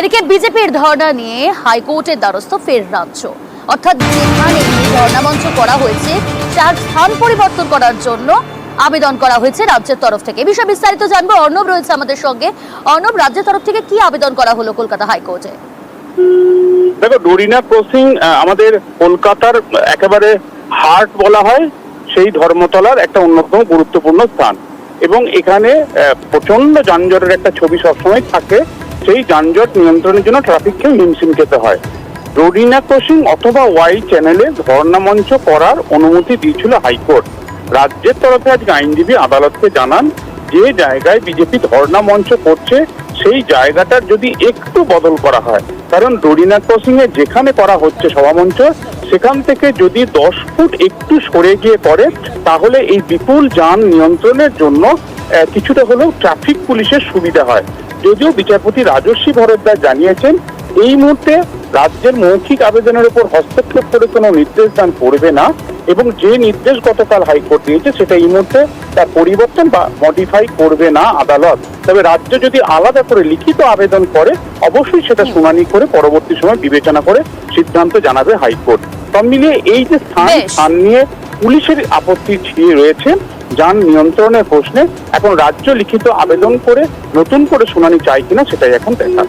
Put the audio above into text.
এদিকে বিজেপির ধর্ণা নিয়ে হাইকোর্টের দ্বারস্থ ফের রাজ্য, অর্থাৎ যেখানে ধর্ণা মঞ্চ করা হয়েছে তার স্থান পরিবর্তন করার জন্য আবেদন করা হয়েছে রাজ্যের তরফ থেকে। এই বিষয়ে বিস্তারিত জানবো, অর্ণব রয়েছে আমাদের সঙ্গে। অর্ণব, রাজ্যের তরফ থেকে কি আবেদন করা হলো কলকাতা হাইকোর্টে? দেখো, ডোরিনা ক্রসিং আমাদের কলকাতার একেবারে হার্ট বলা হয় সেই ধর্মতলার একটা অন্যতম গুরুত্বপূর্ণ স্থান, এবং এখানে প্রচন্ড যানজটের একটা ছবি সবসময় থাকে। সেই যানজট নিয়ন্ত্রণের জন্য ট্রাফিককে হিমশিম খেতে হয়। ডোরিনা ক্রসিং অথবা ওয়াই চ্যানেলে ধর্ণা মঞ্চ করার অনুমতি দিয়েছিল হাইকোর্ট। রাজ্যের তরফে আজকে আইনজীবী আদালতকে জানান যে জায়গায় বিজেপি ধর্ণা মঞ্চ করছে সেই জায়গাটার যদি একটু বদল করা হয়, কারণ ডোরিনা ক্রসিং এ যেখানে করা হচ্ছে সভামঞ্চ সেখান থেকে যদি 10 ফুট একটু সরে গিয়ে করে, তাহলে এই বিপুল যান নিয়ন্ত্রণের জন্য কিছুটা হলেও ট্রাফিক পুলিশের সুবিধা হয়। যদিও বিচারপতি রাজস্বী ভরদ্বাজ জানিয়েছেন এই মুহূর্তে রাজ্যের মৌখিক আবেদনের উপর হস্তক্ষেপ করে কোনো নির্দেশ দান করবে না, এবং যে নির্দেশ গতকাল হাইকোর্ট দিয়েছে সেটা এই মুহূর্তে তার পরিবর্তন বা মডিফাই করবে না আদালত। তবে রাজ্য যদি আলাদা করে লিখিত আবেদন করে অবশ্যই সেটা শুনানি করে পরবর্তী সময় বিবেচনা করে সিদ্ধান্ত জানাবে হাইকোর্ট। সব মিলিয়ে এই যে স্থান নিয়ে পুলিশের আপত্তি ছিয়ে রয়েছে যান নিয়ন্ত্রণের প্রশ্নে, এখন রাজ্য লিখিত আবেদন করে নতুন করে শুনানি চায় কিনা সেটাই এখন দেখা।